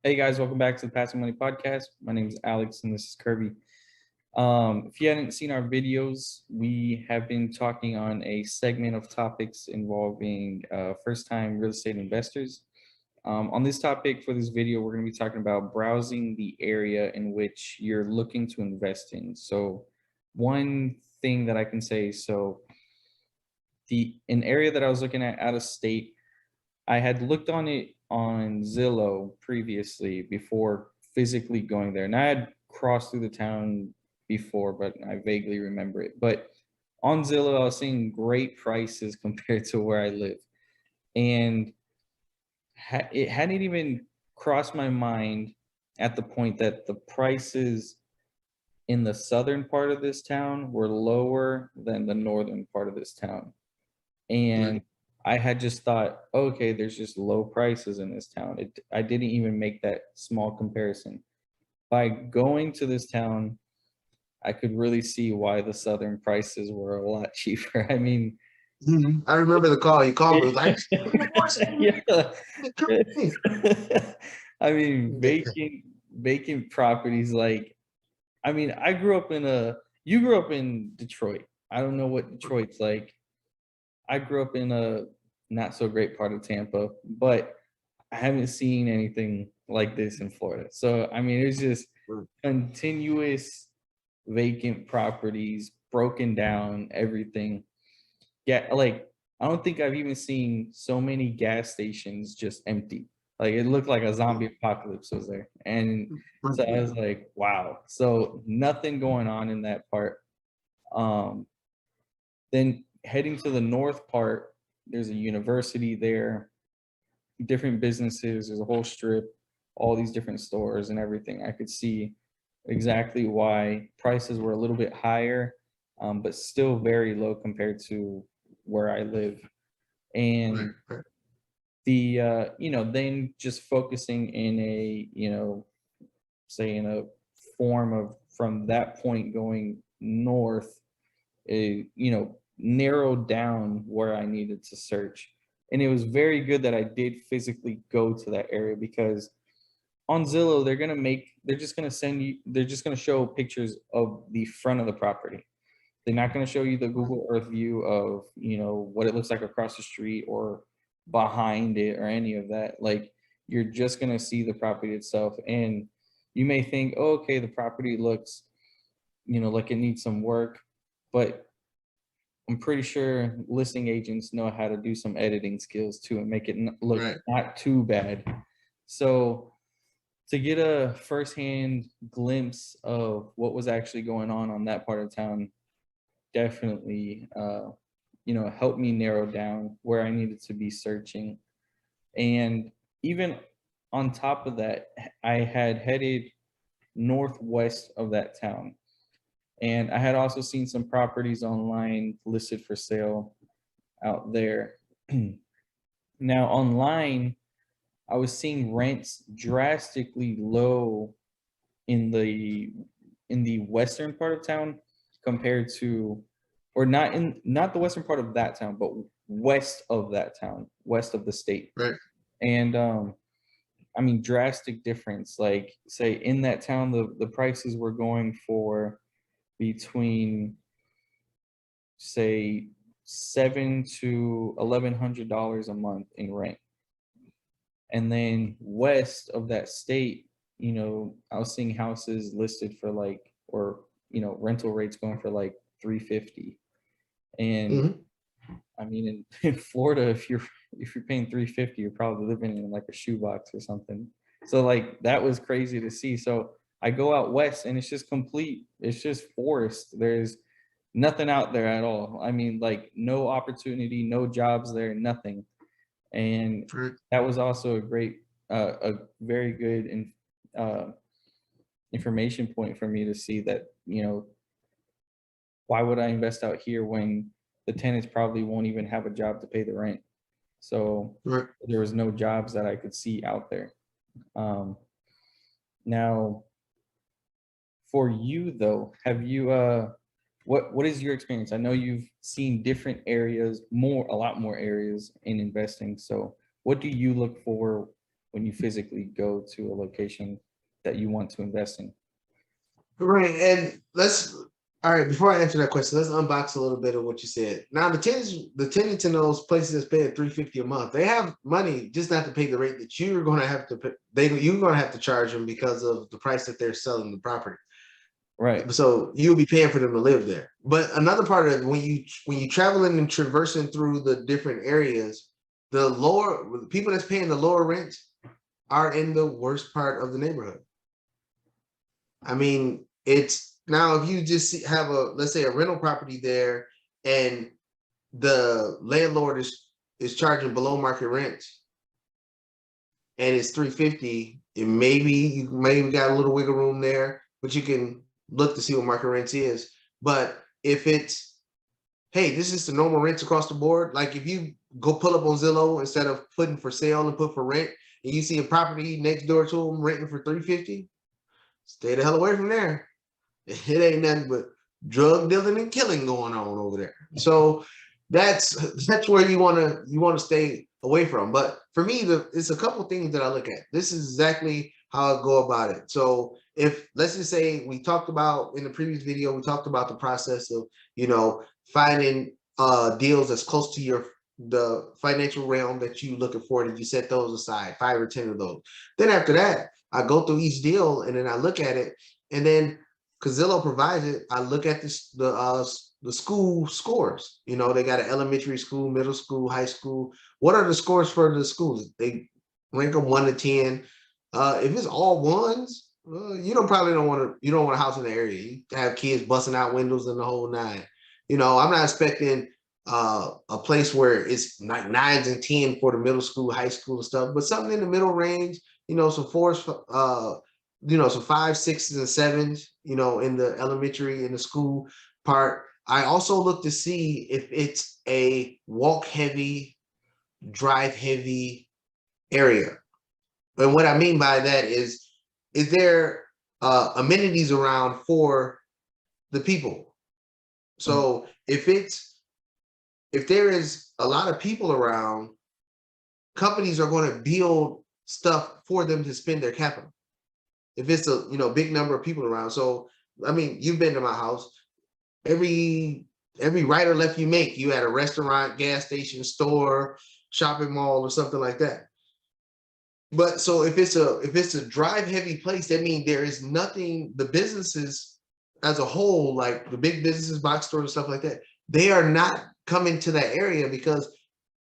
Hey guys, welcome back to the Passive Money Podcast. My name is Alex and this is Kirby. If you hadn't seen our videos, we have been talking on a segment of topics involving first-time real estate investors. On this topic for this video, we're going to be talking about browsing the area in which you're looking to invest in. So one thing that I can say, an area that I was looking at out of state, I had looked on it on Zillow previously before physically going there. And I had crossed through the town before, but I vaguely remember it. But on Zillow, I was seeing great prices compared to where I live. And it hadn't even crossed my mind at the point that the prices in the southern part of this town were lower than the northern part of this town. And I had just thought, okay, there's just low prices in this town. I didn't even make that small comparison. By going to this town, I could really see why the southern prices were a lot cheaper. I mean, I remember the call. You called me. Like, yeah. I mean, vacant properties. Like, I mean, you grew up in Detroit. I don't know what Detroit's like. I grew up in a not so great part of Tampa, but I haven't seen anything like this in Florida. So, I mean, it's just continuous vacant properties, broken down, everything. Yeah, like I don't think I've even seen so many gas stations just empty. Like it looked like a zombie apocalypse was there. And so I was like, wow. So nothing going on in that part. Um, then heading to the north part, there's a university there, different businesses, there's a whole strip, all these different stores and everything. I could see exactly why prices were a little bit higher, but still very low compared to where I live. And then just focusing in say in a form of from that point going north, narrowed down where I needed to search. And it was very good that I did physically go to that area because on Zillow, they're just going to they're just going to show pictures of the front of the property. They're not going to show you the Google Earth view of, what it looks like across the street or behind it or any of that. Like you're just going to see the property itself. And you may think, oh, okay, the property looks, like it needs some work, but I'm pretty sure listing agents know how to do some editing skills too and make it look not too bad. So to get a firsthand glimpse of what was actually going on that part of town, definitely, helped me narrow down where I needed to be searching. And even on top of that, I had headed northwest of that town. And I had also seen some properties online listed for sale out there. Now, online, I was seeing rents drastically low in the western part of town compared to, or not the western part of that town, but west of that town, west of the state. Right. And I mean, drastic difference. Like, say in that town, the prices were going for between, say, $700 to $1,100 a month in rent. And then west of that state, I was seeing houses listed for like, or rental rates going for like 350. And I mean, in Florida, if you're paying 350, you're probably living in like a shoebox or something. So like that was crazy to see. So I go out west and it's just forest. There's nothing out there at all. I mean, like no opportunity, no jobs there, nothing. And that was also a very good information point for me to see that, why would I invest out here when the tenants probably won't even have a job to pay the rent? So there was no jobs that I could see out there. Now, for you though, have you what is your experience? I know you've seen different areas, a lot more areas in investing. So what do you look for when you physically go to a location that you want to invest in. Right. And all right, before I answer that question, let's unbox a little bit of what you said. Now the tenants in those places that's paying $350 a month, they have money just not to pay the rate that you're gonna have to pay. You're gonna have to charge them because of the price that they're selling the property. Right. So you'll be paying for them to live there. But another part of it, when you traveling and traversing through the different areas, the people that's paying the lower rent are in the worst part of the neighborhood. I mean, it's now if you just have let's say a rental property there, and the landlord is charging below market rent, and it's 350, and maybe you maybe got a little wiggle room there, but you can look to see what market rent is. But if it's, hey, this is the normal rents across the board, like if you go pull up on Zillow instead of putting for sale and put for rent, and you see a property next door to them renting for 350, stay the hell away from there. It ain't nothing but drug dealing and killing going on over there. So that's where you want to stay away from. But for me, it's a couple things that I look at. This is exactly how I go about it. So if let's just say we talked about in the previous video, we talked about the process of finding deals that's close to the financial realm that you looking for, that you set those aside, 5 or 10 of those. Then after that, I go through each deal and then I look at it, and then because Zillow provides it, I look at the school scores. They got an elementary school, middle school, high school. What are the scores for the schools? They rank them 1 to 10. If it's all ones, you don't want a house in the area. You have kids busting out windows and the whole nine. I'm not expecting a place where it's like 9s and 10 for the middle school, high school and stuff, but something in the middle range. Some 4s, some 5, 6s, and 7s, in the elementary, in the school part. I also look to see if it's a walk heavy, drive heavy area. And what I mean by that is there amenities around for the people? So if there is a lot of people around, companies are going to build stuff for them to spend their capital. If it's a big number of people around. So I mean, you've been to my house. Every right or left you make, you at a restaurant, gas station, store, shopping mall, or something like that. But so if it's a drive heavy place, that means there is nothing. The businesses as a whole, like the big businesses, box stores and stuff like that, they are not coming to that area because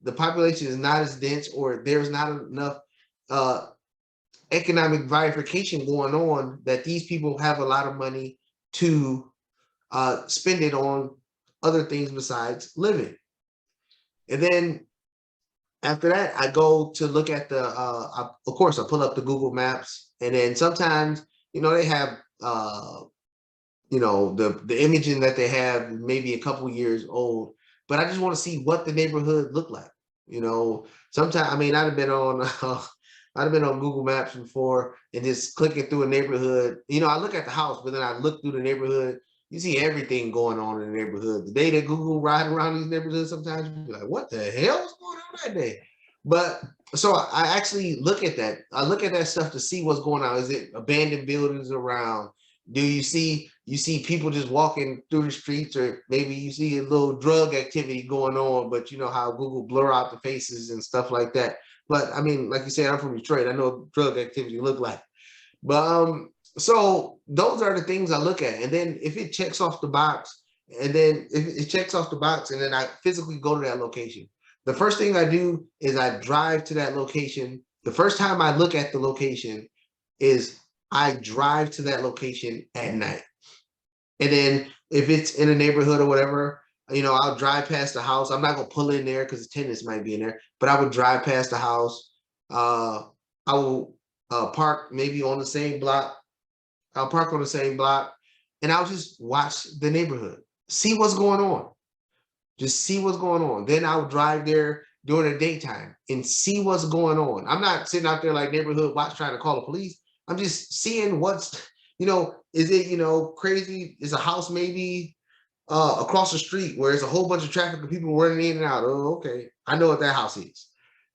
the population is not as dense, or there's not enough economic verification going on that these people have a lot of money to spend it on other things besides living. And then after that, I go to look at of course, I pull up the Google Maps, and then sometimes, they have, the imaging that they have maybe a couple years old, but I just want to see what the neighborhood looked like. Sometimes, I mean, I'd have been on Google Maps before and just clicking through a neighborhood. I look at the house, but then I look through the neighborhood. You see everything going on in the neighborhood. The day that Google ride around these neighborhoods, sometimes you be like, what the hell is going on that day? But so I actually look at that. I look at that stuff to see what's going on. Is it abandoned buildings around? Do you see people just walking through the streets, or maybe you see a little drug activity going on, but you know how Google blur out the faces and stuff like that. But I mean, like you said, I'm from Detroit. I know what drug activity look like. But so those are the things I look at. And then if it checks off the box, and then I physically go to that location. The first thing I do is I drive to that location. The first time I look at the location is I drive to that location at night. And then if it's in a neighborhood or whatever, I'll drive past the house. I'm not gonna pull in there because the tenants might be in there, but I would drive past the house. I will park maybe on the same block. I'll park on the same block, and I'll just watch the neighborhood, see what's going on. Just see what's going on. Then I'll drive there during the daytime and see what's going on. I'm not sitting out there like neighborhood watch trying to call the police. I'm just seeing what's, is it, crazy? Is a house maybe across the street where there's a whole bunch of traffic and people running in and out? Oh, okay. I know what that house is.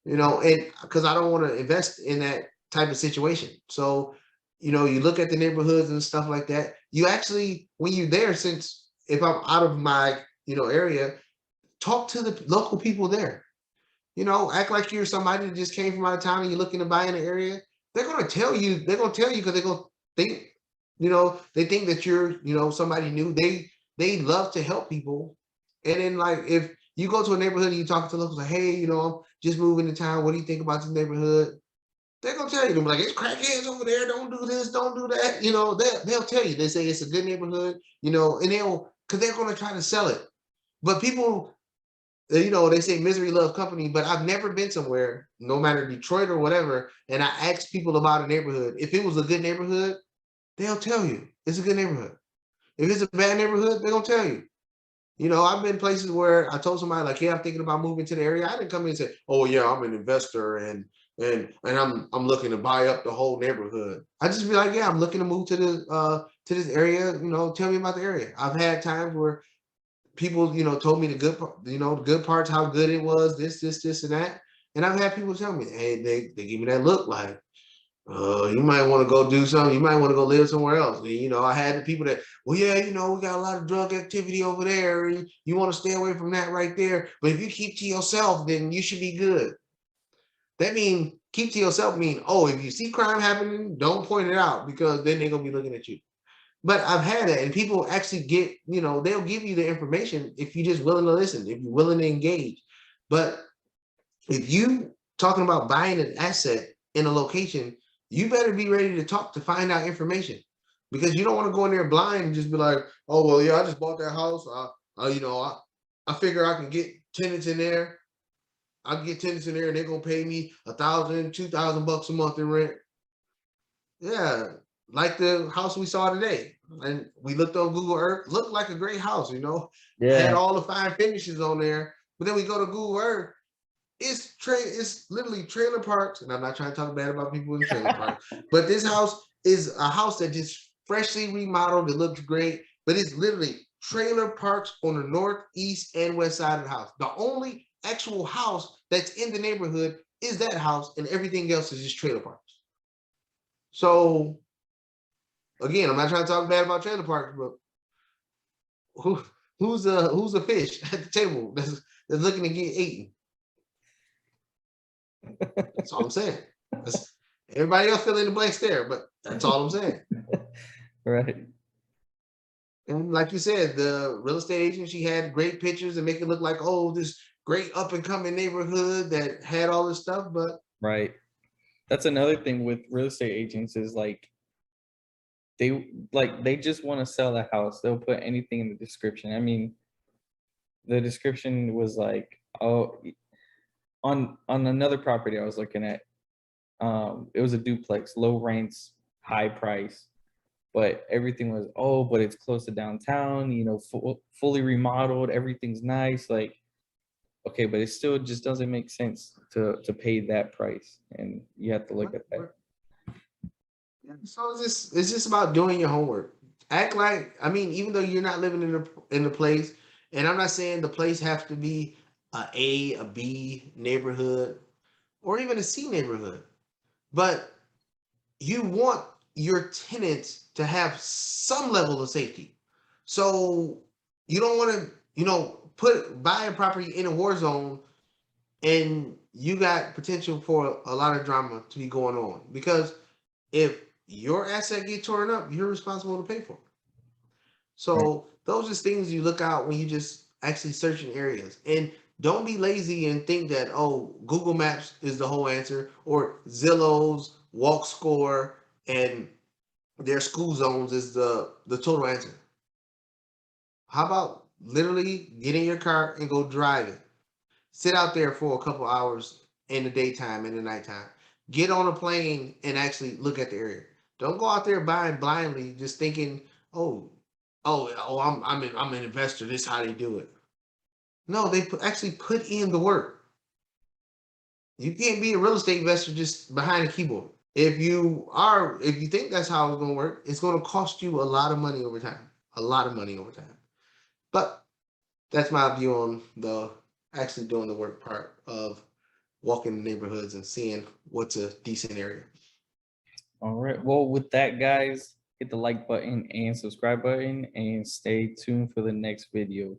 and because I don't want to invest in that type of situation. So, you look at the neighborhoods and stuff like that. You actually, when you're there, since if I'm out of my, area, talk to the local people there. Act like you're somebody that just came from out of town and you're looking to buy in the area. They're gonna tell you because they're gonna think, they think that you're, somebody new. They love to help people. And then like if you go to a neighborhood and you talk to locals like, hey, I'm just moving to town. What do you think about this neighborhood? They're gonna tell you, they're like, it's crackheads over there, don't do this, don't do that. They'll tell you. They say it's a good neighborhood, and because they're gonna try to sell it. But people, they say misery loves company, but I've never been somewhere, no matter Detroit or whatever, and I asked people about a neighborhood. If it was a good neighborhood, they'll tell you it's a good neighborhood. If it's a bad neighborhood, they're gonna tell you. I've been places where I told somebody like, "Yeah, I'm thinking about moving to the area." I didn't come in and say, "Oh yeah, I'm an investor and I'm looking to buy up the whole neighborhood." I just be like, "Yeah, I'm looking to move to this area. Tell me about the area." I've had times where people, told me the good parts, how good it was, this, and that. And I've had people tell me, hey, they give me that look like, you might want to go do something. You might want to go live somewhere else. And, I had the people that, well, yeah, we got a lot of drug activity over there. And you want to stay away from that right there. But if you keep to yourself, then you should be good. That means keep to yourself mean, oh, if you see crime happening, don't point it out because then they're going to be looking at you. But I've had that, and people actually get, they'll give you the information if you're just willing to listen, if you're willing to engage. But if you talking about buying an asset in a location, you better be ready to talk to find out information because you don't want to go in there blind and just be like, oh well, yeah, I just bought that house. I figure I can get tenants in there. I can get tenants in there, and they're gonna pay me $1,000, $2,000 a month in rent. Yeah, like the house we saw today. And we looked on Google Earth, looked like a great house, had Yeah. all the fine finishes on there. But then we go to Google Earth, it's literally trailer parks. And I'm not trying to talk bad about people in trailer parks, but this house is a house that just freshly remodeled. It looks great, but it's literally trailer parks on the north, east, and west side of the house. The only actual house that's in the neighborhood is that house, and everything else is just trailer parks. So again, I'm not trying to talk bad about trailer parks, but who who's a fish at the table that's looking to get eaten? That's all I'm saying. That's, everybody else fill in the blanks there, but that's all I'm saying. Right. And like you said, the real estate agent, she had great pictures and make it look like, oh, this great up and coming neighborhood that had all this stuff, but Right. That's another thing with real estate agents is they just want to sell the house. They'll put anything in the description. I mean, the description was like, oh, on another property I was looking at, it was a duplex, low rents, high price, but everything was, oh, but it's close to downtown, fully remodeled, everything's nice. Like, okay, but it still just doesn't make sense to pay that price, and you have to look at that. so it's just about doing your homework. Act like, I mean, even though you're not living in the place, and I'm not saying the place has to be a B neighborhood or even a C neighborhood, but you want your tenants to have some level of safety. So you don't want to, buy a property in a war zone and you got potential for a lot of drama to be going on because if your asset get torn up, you're responsible to pay for it. Right. So those are things you look out when you just actually searching areas. And don't be lazy and think that, oh, Google Maps is the whole answer or Zillow's walk score and their school zones is the total answer. How about literally get in your car and go drive it? Sit out there for a couple hours in the daytime and the nighttime. Get on a plane and actually look at the area. Don't go out there buying blindly, just thinking, oh, I'm an investor. This is how they do it. No, they actually put in the work. You can't be a real estate investor just behind a keyboard. If you think that's how it's going to work, it's going to cost you a lot of money over time. A lot of money over time. But that's my view on the actually doing the work part of walking the neighborhoods and seeing what's a decent area. All right. Well, with that, guys, hit the like button and subscribe button and stay tuned for the next video.